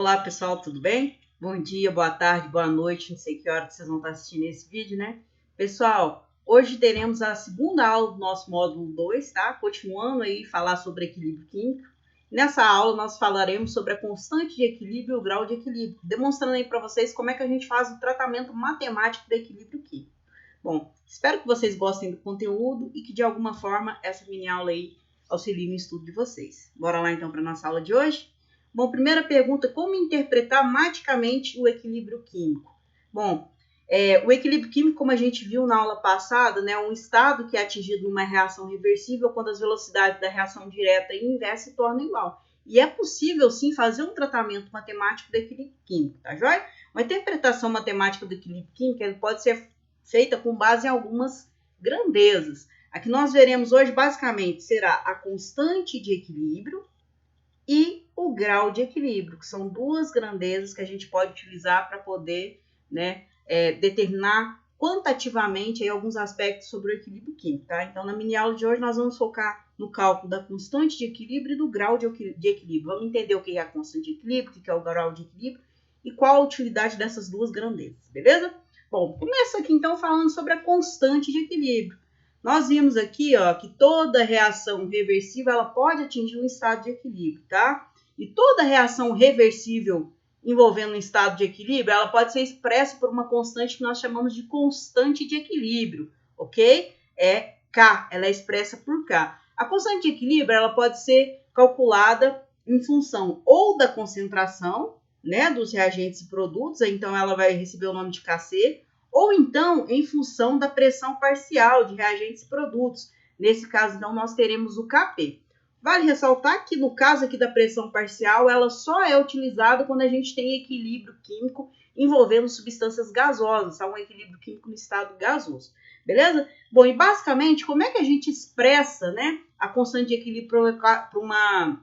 Olá pessoal, tudo bem? Bom dia, boa tarde, boa noite, não sei que hora vocês vão estar assistindo esse vídeo, né? Pessoal, hoje teremos a segunda aula do nosso módulo 2, tá? Continuando aí falar sobre equilíbrio químico. Nessa aula nós falaremos sobre a constante de equilíbrio e o grau de equilíbrio, demonstrando aí para vocês como é que a gente faz o tratamento matemático do equilíbrio químico. Bom, espero que vocês gostem do conteúdo e que de alguma forma essa mini aula aí auxilie no estudo de vocês. Bora lá então para a nossa aula de hoje? Bom, primeira pergunta, como interpretar matematicamente o equilíbrio químico? Bom, o equilíbrio químico, como a gente viu na aula passada, né, é um estado que é atingido numa reação reversível quando as velocidades da reação direta e inversa se tornam igual. E é possível, sim, fazer um tratamento matemático do equilíbrio químico, tá joia? Uma interpretação matemática do equilíbrio químico pode ser feita com base em algumas grandezas. A que nós veremos hoje, basicamente, será a constante de equilíbrio e o grau de equilíbrio, que são duas grandezas que a gente pode utilizar para poder, né, determinar quantitativamente aí alguns aspectos sobre o equilíbrio químico, tá? Então, na mini aula de hoje, nós vamos focar no cálculo da constante de equilíbrio e do grau de equilíbrio. Vamos entender o que é a constante de equilíbrio, o que é o grau de equilíbrio e qual a utilidade dessas duas grandezas, beleza? Bom, começa aqui então falando sobre a constante de equilíbrio. Nós vimos aqui, ó, que toda reação reversível ela pode atingir um estado de equilíbrio, tá? E toda reação reversível envolvendo um estado de equilíbrio, ela pode ser expressa por uma constante que nós chamamos de constante de equilíbrio, ok? É K, ela é expressa por K. A constante de equilíbrio, ela pode ser calculada em função ou da concentração, né, dos reagentes e produtos, então ela vai receber o nome de Kc, ou então em função da pressão parcial de reagentes e produtos. Nesse caso, então, nós teremos o Kp. Vale ressaltar que no caso aqui da pressão parcial, ela só é utilizada quando a gente tem equilíbrio químico envolvendo substâncias gasosas, tá? Um equilíbrio químico no estado gasoso, beleza? Bom, e basicamente, como é que a gente expressa, né, a constante de equilíbrio para uma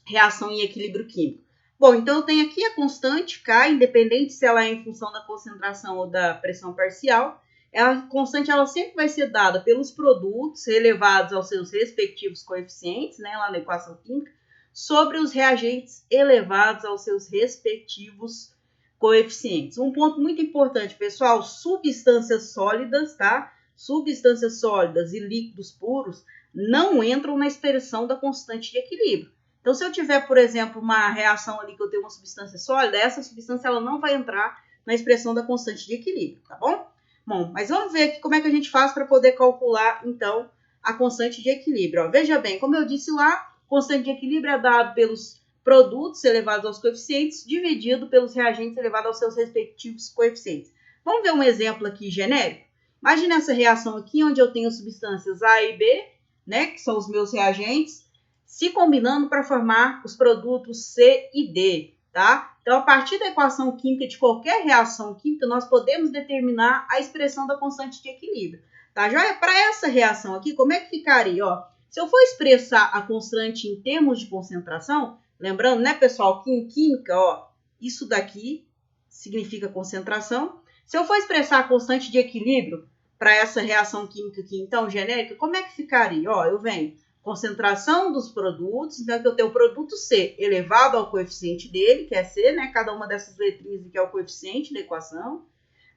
reação em equilíbrio químico? Bom, então eu tenho aqui a constante K, independente se ela é em função da concentração ou da pressão parcial. A constante ela sempre vai ser dada pelos produtos elevados aos seus respectivos coeficientes, né, lá na equação química, sobre os reagentes elevados aos seus respectivos coeficientes. Um ponto muito importante, pessoal, substâncias sólidas, tá? Substâncias sólidas e líquidos puros não entram na expressão da constante de equilíbrio. Então, se eu tiver, por exemplo, uma reação ali que eu tenho uma substância sólida, essa substância ela não vai entrar na expressão da constante de equilíbrio, tá bom? Bom, mas vamos ver aqui como é que a gente faz para poder calcular, então, a constante de equilíbrio. Ó, veja bem, como eu disse lá, constante de equilíbrio é dado pelos produtos elevados aos coeficientes, dividido pelos reagentes elevados aos seus respectivos coeficientes. Vamos ver um exemplo aqui genérico? Imagine essa reação aqui, onde eu tenho substâncias A e B, né, que são os meus reagentes, se combinando para formar os produtos C e D, tá? Então, a partir da equação química de qualquer reação química, nós podemos determinar a expressão da constante de equilíbrio, tá? Já para essa reação aqui, como é que ficaria? Ó, se eu for expressar a constante em termos de concentração, lembrando, né, pessoal, que em química, ó, isso daqui significa concentração. Se eu for expressar a constante de equilíbrio para essa reação química aqui, então, genérica, como é que ficaria? Ó, eu venho concentração dos produtos, então aqui eu tenho o produto C elevado ao coeficiente dele, que é C, né? Cada uma dessas letrinhas aqui é o coeficiente da equação,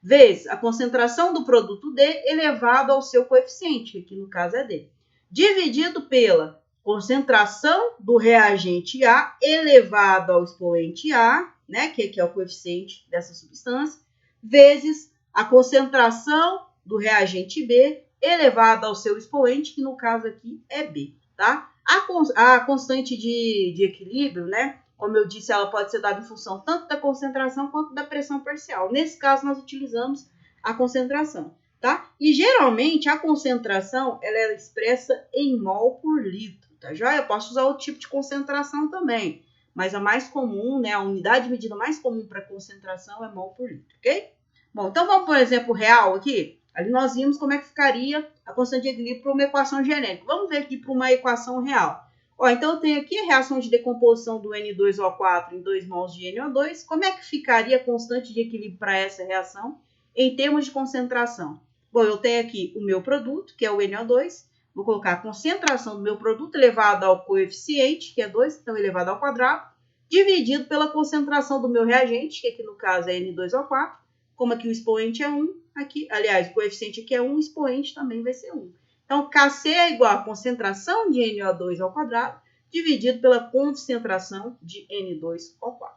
vezes a concentração do produto D elevado ao seu coeficiente, que aqui no caso é D, dividido pela concentração do reagente A elevado ao expoente A, né? Que aqui é o coeficiente dessa substância, vezes a concentração do reagente B elevado ao seu expoente, que no caso aqui é B, tá? A constante de equilíbrio, né? Como eu disse, ela pode ser dada em função tanto da concentração quanto da pressão parcial. Nesse caso, nós utilizamos a concentração, tá? E geralmente a concentração ela é expressa em mol por litro, tá? Já eu posso usar outro tipo de concentração também, mas a mais comum, né? A unidade de medida mais comum para concentração é mol por litro, ok? Bom, então vamos por exemplo real aqui. Ali nós vimos como é que ficaria a constante de equilíbrio para uma equação genérica. Vamos ver aqui para uma equação real. Ó, então eu tenho aqui a reação de decomposição do N2O4 em 2 mols de NO2. Como é que ficaria a constante de equilíbrio para essa reação em termos de concentração? Bom, eu tenho aqui o meu produto, que é o NO2. Vou colocar a concentração do meu produto elevado ao coeficiente, que é 2, então elevado ao quadrado, dividido pela concentração do meu reagente, que aqui no caso é N2O4, como aqui o expoente é 1, aqui, aliás, o coeficiente aqui é 1, o expoente também vai ser 1. Então, Kc é igual a concentração de NO2 ao quadrado, dividido pela concentração de N2O4.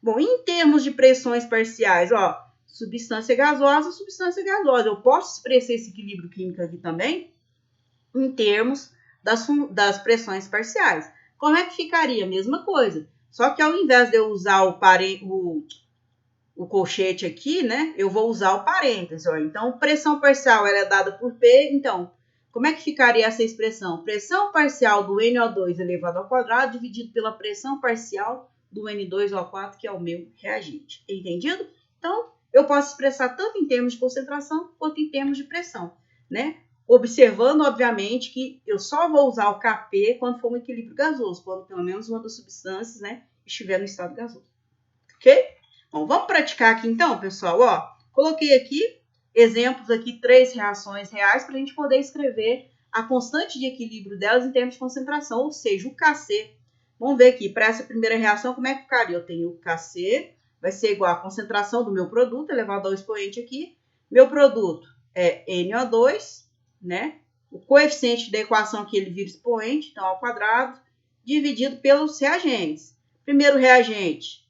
Bom, em termos de pressões parciais, ó, substância gasosa. Eu posso expressar esse equilíbrio químico aqui também em termos das pressões parciais. Como é que ficaria? Mesma coisa. Só que ao invés de eu usar o colchete aqui, né, eu vou usar o parêntese. Ó. Então, pressão parcial ela é dada por P. Então, como é que ficaria essa expressão? Pressão parcial do NO2 elevado ao quadrado dividido pela pressão parcial do N2O4, que é o meu reagente. Entendido? Então, eu posso expressar tanto em termos de concentração quanto em termos de pressão, né? Observando, obviamente, que eu só vou usar o Kp quando for um equilíbrio gasoso, quando pelo menos uma das substâncias, né, estiver no estado gasoso. Ok? Bom, vamos praticar aqui então, pessoal. Ó, coloquei aqui exemplos aqui, 3 reações reais para a gente poder escrever a constante de equilíbrio delas em termos de concentração, ou seja, o Kc. Vamos ver aqui, para essa primeira reação, como é que ficaria? Eu tenho o Kc, vai ser igual à concentração do meu produto, elevado ao expoente aqui. Meu produto é NO2, né? O coeficiente da equação aqui, ele vira expoente, então ao quadrado, dividido pelos reagentes. Primeiro reagente,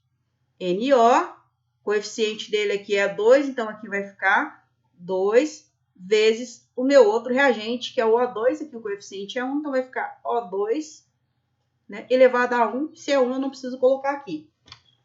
NO, coeficiente dele aqui é 2, então aqui vai ficar 2 vezes o meu outro reagente, que é o O2, aqui o coeficiente é 1, então vai ficar O2, né, elevado a 1, se é 1 eu não preciso colocar aqui.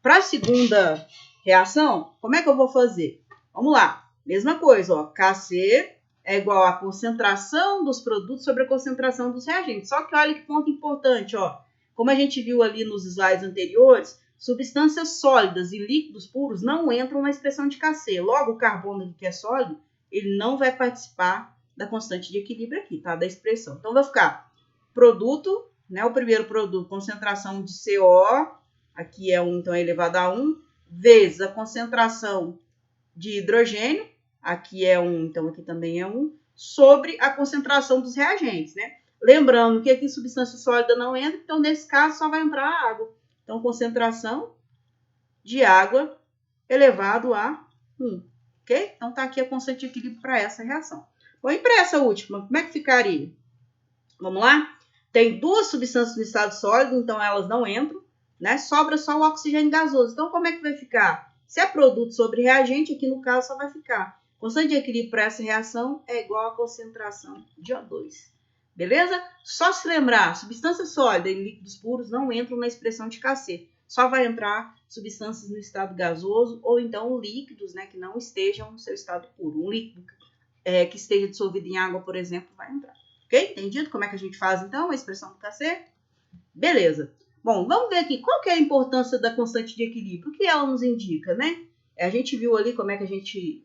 Para a segunda reação, como é que eu vou fazer? Vamos lá, mesma coisa, ó, Kc é igual à concentração dos produtos sobre a concentração dos reagentes. Só que olha que ponto importante, ó, como a gente viu ali nos slides anteriores, substâncias sólidas e líquidos puros não entram na expressão de Kc. Logo, o carbono que é sólido, ele não vai participar da constante de equilíbrio aqui, tá? Da expressão. Então, vai ficar produto, né? O primeiro produto, concentração de CO, aqui é 1, então é elevado a 1, vezes a concentração de hidrogênio, aqui é 1, então aqui também é 1, sobre a concentração dos reagentes, né? Lembrando que aqui substância sólida não entra, então nesse caso só vai entrar a água. Então, concentração de água elevado a 1. Ok? Então, está aqui a constante de equilíbrio para essa reação. Bom, e para essa última, como é que ficaria? Vamos lá? Tem duas substâncias no estado sólido, então elas não entram, né? Sobra só o oxigênio gasoso. Então, como é que vai ficar? Se é produto sobre reagente, aqui no caso só vai ficar. Constante de equilíbrio para essa reação é igual à concentração de O2. Beleza? Só se lembrar, substância sólida e líquidos puros não entram na expressão de Kc. Só vai entrar substâncias no estado gasoso ou então líquidos, né, que não estejam no seu estado puro. Um líquido que esteja dissolvido em água, por exemplo, vai entrar. Ok? Entendido como é que a gente faz, então, a expressão do Kc? Beleza. Bom, vamos ver aqui qual que é a importância da constante de equilíbrio. O que ela nos indica, né? A gente viu ali como é que a gente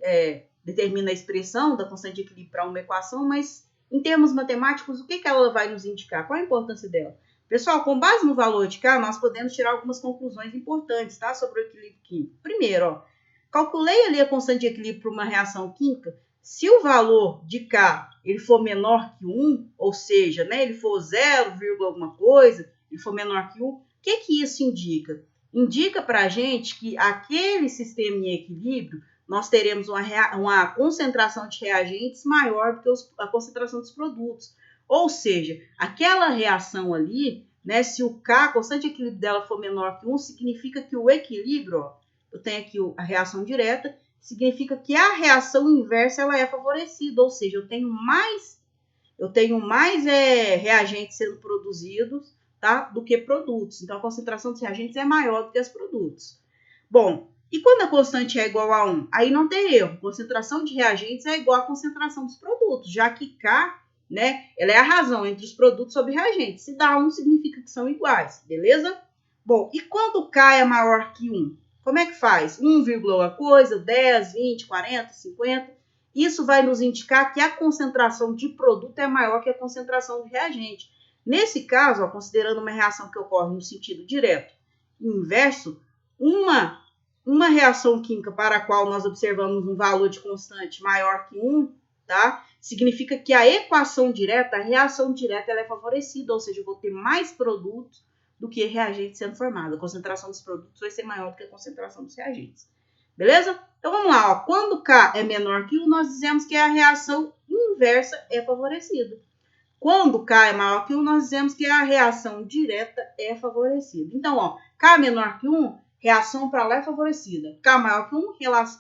determina a expressão da constante de equilíbrio para uma equação, mas em termos matemáticos, o que ela vai nos indicar? Qual a importância dela? Pessoal, com base no valor de K, nós podemos tirar algumas conclusões importantes, tá? Sobre o equilíbrio químico. Primeiro, ó, calculei ali a constante de equilíbrio para uma reação química. Se o valor de K ele for menor que 1, ou seja, né, ele for 0, alguma coisa, ele for menor que 1, o que isso indica? Indica para a gente que aquele sistema em equilíbrio nós teremos uma concentração de reagentes maior do que a concentração dos produtos. Ou seja, aquela reação ali, né, se o K, a constante de equilíbrio dela for menor que 1, significa que o equilíbrio, ó, eu tenho aqui a reação direta, significa que a reação inversa ela é favorecida, ou seja, eu tenho mais reagentes sendo produzidos, tá, do que produtos. Então, a concentração dos reagentes é maior do que os produtos. Bom, e quando a constante é igual a 1? Aí não tem erro. Concentração de reagentes é igual à concentração dos produtos, já que K, né, ela é a razão entre os produtos sobre reagentes. Se dá 1, significa que são iguais, beleza? Bom, e quando K é maior que 1? Como é que faz? 1, alguma coisa, 10, 20, 40, 50. Isso vai nos indicar que a concentração de produto é maior que a concentração de reagente. Nesse caso, ó, considerando uma reação que ocorre no sentido direto e inverso, uma reação química para a qual nós observamos um valor de constante maior que 1, tá? Significa que a equação direta, a reação direta, ela é favorecida, ou seja, eu vou ter mais produtos do que reagente sendo formado. A concentração dos produtos vai ser maior do que a concentração dos reagentes. Beleza? Então vamos lá, ó. Quando K é menor que 1, nós dizemos que a reação inversa é favorecida. Quando K é maior que 1, nós dizemos que a reação direta é favorecida. Então, ó, K menor que 1, reação para lá é favorecida. K maior que 1,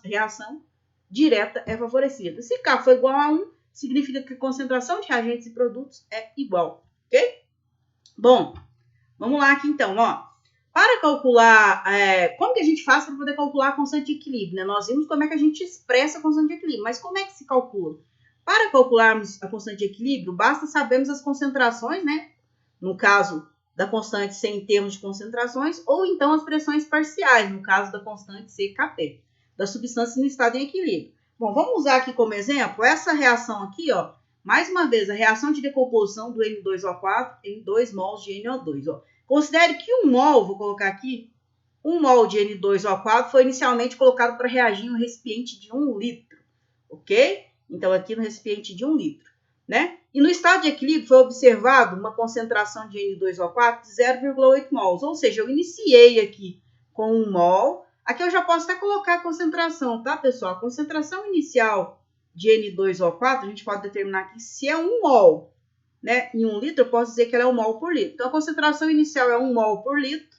reação direta é favorecida. Se K for igual a 1, significa que a concentração de reagentes e produtos é igual, ok? Bom, vamos lá aqui então, ó. Para calcular, como que a gente faz para poder calcular a constante de equilíbrio, né? Nós vimos como é que a gente expressa a constante de equilíbrio, mas como é que se calcula? Para calcularmos a constante de equilíbrio, basta sabermos as concentrações, né? No caso da constante C em termos de concentrações, ou então as pressões parciais, no caso da constante CKP, da substância no estado em equilíbrio. Bom, vamos usar aqui como exemplo essa reação aqui, ó. Mais uma vez, a reação de decomposição do N2O4 em 2 mols de NO2, ó. Considere que 1 mol, vou colocar aqui, 1 mol de N2O4 foi inicialmente colocado para reagir em um recipiente de 1 litro, ok? Então, aqui no recipiente de 1 litro, né? E no estado de equilíbrio foi observado uma concentração de N2O4 de 0,8 mols, ou seja, eu iniciei aqui com 1 mol. Aqui eu já posso até colocar a concentração, tá, pessoal? A concentração inicial de N2O4, a gente pode determinar aqui se é 1 mol, né? Em 1 litro, eu posso dizer que ela é 1 mol por litro. Então, a concentração inicial é 1 mol por litro,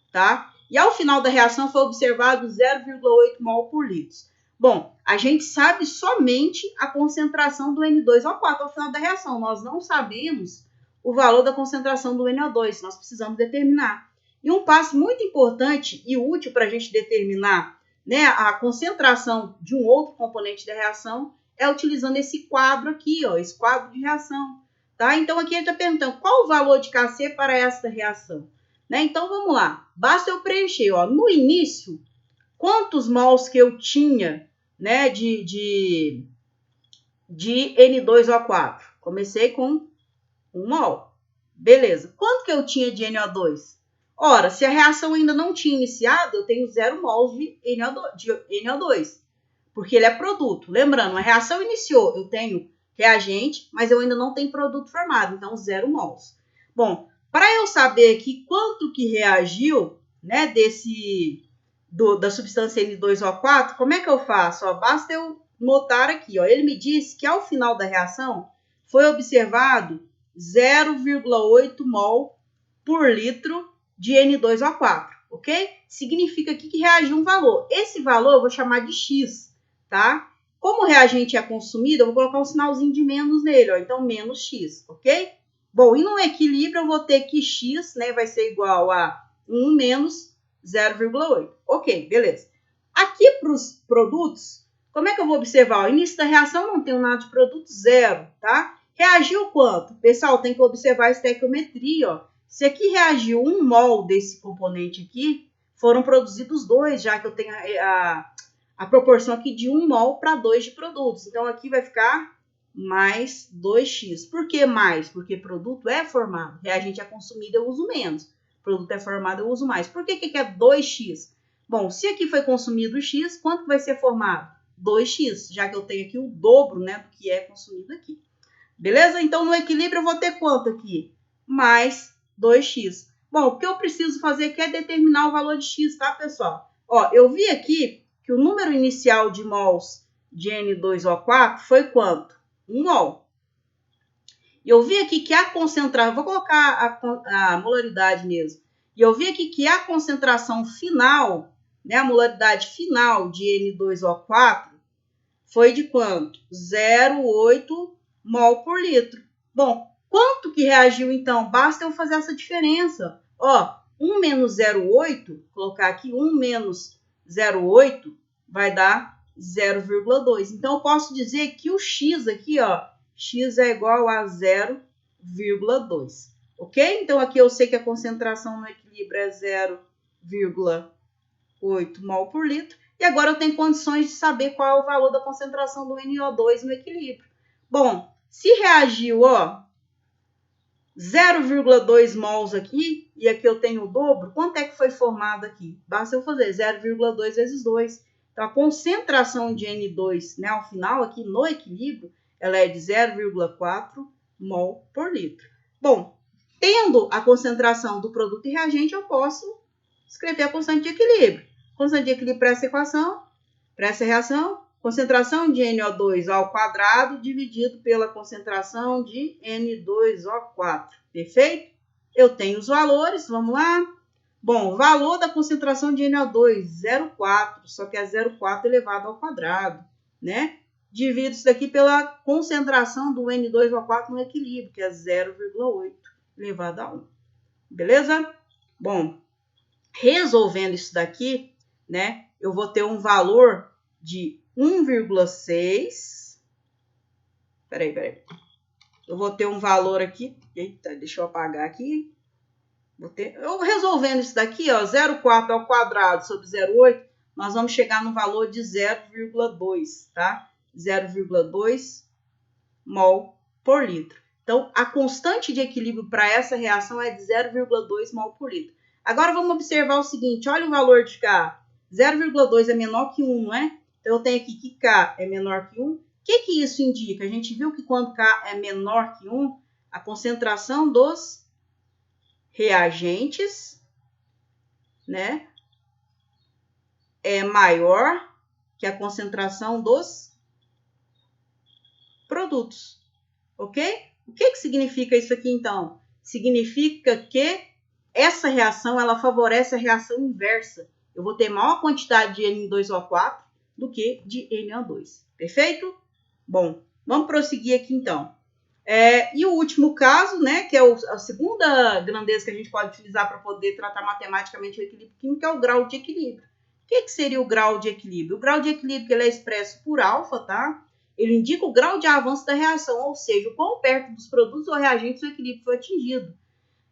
tá? E ao final da reação foi observado 0,8 mol por litro. Bom, a gente sabe somente a concentração do N2O4 ao final da reação. Nós não sabemos o valor da concentração do NO2. Nós precisamos determinar. E um passo muito importante e útil para a gente determinar, né, a concentração de um outro componente da reação é utilizando esse quadro aqui, ó, esse quadro de reação. Tá? Então, aqui ele está perguntando qual o valor de Kc para esta reação. Né? Então, vamos lá. Basta eu preencher. Ó, no início, quantos mols que eu tinha, né, de N2O4? Comecei com 1 mol. Beleza. Quanto que eu tinha de NO2? Ora, se a reação ainda não tinha iniciado, eu tenho 0 mols de NO2. Porque ele é produto. Lembrando, a reação iniciou, eu tenho reagente, mas eu ainda não tenho produto formado, então 0 mols. Bom, para eu saber aqui quanto que reagiu, né, da substância N2O4, como é que eu faço? Ó, basta eu notar aqui, ó, ele me disse que ao final da reação foi observado 0,8 mol por litro de N2O4, ok? Significa aqui que reagiu um valor. Esse valor eu vou chamar de X, tá? Como o reagente é consumido, eu vou colocar um sinalzinho de menos nele, ó, então menos X, ok? Bom, e no equilíbrio eu vou ter que X, né, vai ser igual a 1 menos 0,8. Ok, beleza. Aqui para os produtos, como é que eu vou observar? O início da reação não tem nada de produto, 0, tá? Reagiu quanto? Pessoal, tem que observar a estequiometria, ó. Se aqui reagiu 1 mol desse componente aqui, foram produzidos 2, já que eu tenho a proporção aqui de 1 mol para 2 de produtos. Então, aqui vai ficar mais 2x. Por que mais? Porque produto é formado. Reagente é consumido, eu uso menos. Produto é formado, eu uso mais. Por que é 2x? Bom, se aqui foi consumido x, quanto vai ser formado? 2x, já que eu tenho aqui o dobro, né, do que é consumido aqui. Beleza? Então, no equilíbrio, eu vou ter quanto aqui? Mais 2x. Bom, o que eu preciso fazer aqui é determinar o valor de x, tá, pessoal? Ó, eu vi aqui que o número inicial de mols de N2O4 foi quanto? 1 mol. E eu vi aqui que a concentração, vou colocar a molaridade mesmo. E eu vi aqui que a concentração final, né, a molaridade final de N2O4 foi de quanto? 0,8 mol por litro. Bom, quanto que reagiu então? Basta eu fazer essa diferença. Ó, 1 menos 0,8, colocar aqui 1 menos 0,8 vai dar 0,2. Então, eu posso dizer que o x aqui, ó, x é igual a 0,2. Ok? Então, aqui eu sei que a concentração no equilíbrio é 0,8 mol por litro. E agora eu tenho condições de saber qual é o valor da concentração do NO2 no equilíbrio. Bom, se reagiu, ó, 0,2 mols aqui, e aqui eu tenho o dobro, quanto é que foi formado aqui? Basta eu fazer 0,2 vezes 2. Então, a concentração de N2, né, ao final, aqui no equilíbrio, ela é de 0,4 mol por litro. Bom, Tendo a concentração do produto e reagente, eu posso escrever a constante de equilíbrio. Constante de equilíbrio para essa equação, para essa reação, concentração de NO2 ao quadrado dividido pela concentração de N2O4. Perfeito? Eu tenho os valores, vamos lá. Bom, valor da concentração de NO2, 0,4, só que é 0,4 elevado ao quadrado, né? Divido isso daqui pela concentração do N2O4 no equilíbrio, que é 0,8 elevado a 1. Beleza? Bom, resolvendo isso daqui, né? Eu vou ter um valor de 1,6. Peraí. Eu vou ter um valor aqui. Eita, deixa eu apagar aqui. Eu resolvendo isso daqui, ó, 0,4 ao quadrado sobre 0,8, nós vamos chegar no valor de 0,2, tá? 0,2 mol por litro. Então, a constante de equilíbrio para essa reação é de 0,2 mol por litro. Agora, vamos observar o seguinte, olha o valor de K. 0,2 é menor que 1, não é? Então, eu tenho aqui que K é menor que 1. O que isso indica? A gente viu que quando K é menor que 1, a concentração dos reagentes, né, é maior que a concentração dos produtos, ok? O que significa isso aqui, então? Significa que essa reação, ela favorece a reação inversa. Eu vou ter maior quantidade de N2O4 do que de NO2, perfeito? Bom, vamos prosseguir aqui, então. E o último caso, né, que é a segunda grandeza que a gente pode utilizar para poder tratar matematicamente o equilíbrio químico, é o grau de equilíbrio. O que seria o grau de equilíbrio? O grau de equilíbrio ele é expresso por alfa, tá? Ele indica o grau de avanço da reação, ou seja, o quão perto dos produtos ou reagentes o equilíbrio foi atingido.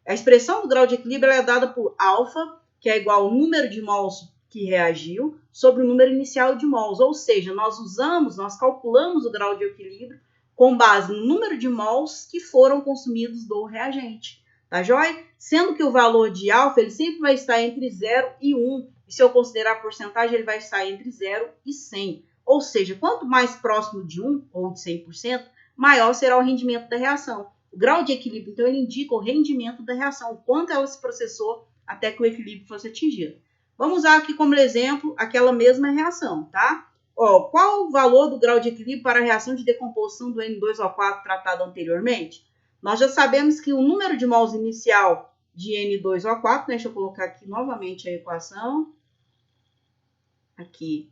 A expressão do grau de equilíbrio é dada por alfa, que é igual ao número de mols que reagiu, sobre o número inicial de mols, ou seja, nós calculamos o grau de equilíbrio com base no número de mols que foram consumidos do reagente, tá joia? Sendo que o valor de alfa, ele sempre vai estar entre 0 e 1, e se eu considerar a porcentagem, ele vai estar entre 0 e 100. Ou seja, quanto mais próximo de 1, ou de 100%, maior será o rendimento da reação. O grau de equilíbrio, então, ele indica o rendimento da reação, o quanto ela se processou até que o equilíbrio fosse atingido. Vamos usar aqui como exemplo aquela mesma reação, tá? Ó, qual o valor do grau de equilíbrio para a reação de decomposição do N2O4 tratada anteriormente? Nós já sabemos que o número de mols inicial de N2O4, deixa eu colocar aqui novamente a equação, aqui,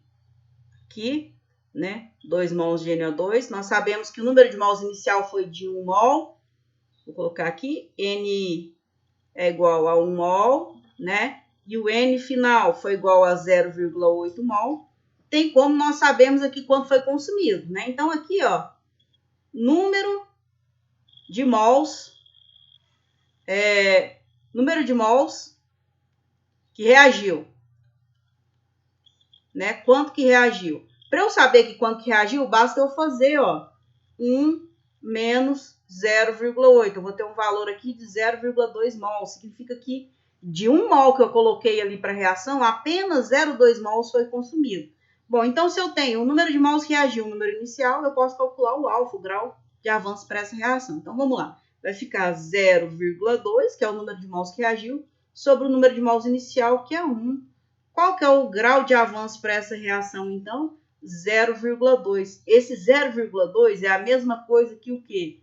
né? 2 mols de NO2. Nós sabemos que o número de mols inicial foi de 1 mol. Vou colocar aqui, N é igual a 1 mol, né? E o N final foi igual a 0,8 mol. Tem como nós sabemos aqui quanto foi consumido, né? Então, aqui, ó, número de mols que reagiu, né? Quanto que reagiu? Para eu saber que quanto que reagiu, basta eu fazer, ó, 1 menos 0,8. Eu vou ter um valor aqui de 0,2 mol. Significa que de 1 mol que eu coloquei ali para a reação, apenas 0,2 mols foi consumido. Bom, então se eu tenho o número de mols que reagiu, o número inicial, eu posso calcular o alfa, o grau de avanço para essa reação. Então, vamos lá. Vai ficar 0,2, que é o número de mols que reagiu, sobre o número de mols inicial, que é 1. Qual que é o grau de avanço para essa reação, então? 0,2. Esse 0,2 é a mesma coisa que o quê?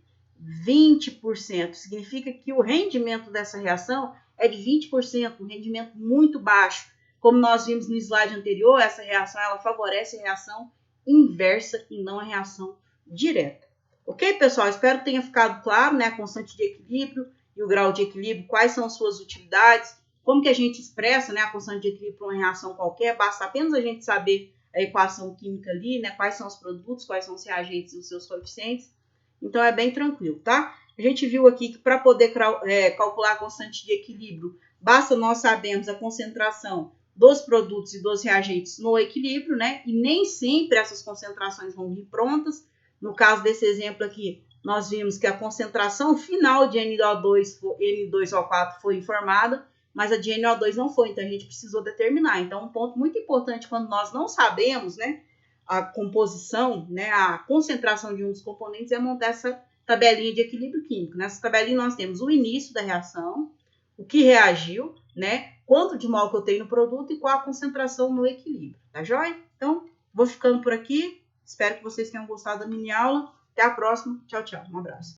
20%. Significa que o rendimento dessa reação é de 20%, um rendimento muito baixo. Como nós vimos no slide anterior, essa reação ela favorece a reação inversa e não a reação direta. Ok, pessoal? Espero que tenha ficado claro, né, a constante de equilíbrio e o grau de equilíbrio, quais são as suas utilidades, como que a gente expressa, né, a constante de equilíbrio para uma reação qualquer, basta apenas a gente saber a equação química ali, né, quais são os produtos, quais são os reagentes e os seus coeficientes. Então, é bem tranquilo, tá? A gente viu aqui que para poder calcular a constante de equilíbrio, basta nós sabermos a concentração dos produtos e dos reagentes no equilíbrio, né? E nem sempre essas concentrações vão vir prontas. No caso desse exemplo aqui, nós vimos que a concentração final de N2O4 foi informada, mas a de NO2 não foi, então a gente precisou determinar. Então, um ponto muito importante quando nós não sabemos, né, a composição, né, a concentração de um dos componentes é montar essa tabelinha de equilíbrio químico. Nessa tabelinha nós temos o início da reação, o que reagiu, né? Quanto de mol que eu tenho no produto e qual a concentração no equilíbrio, tá joia? Então, vou ficando por aqui. Espero que vocês tenham gostado da mini aula. Até a próxima. Tchau, tchau. Um abraço.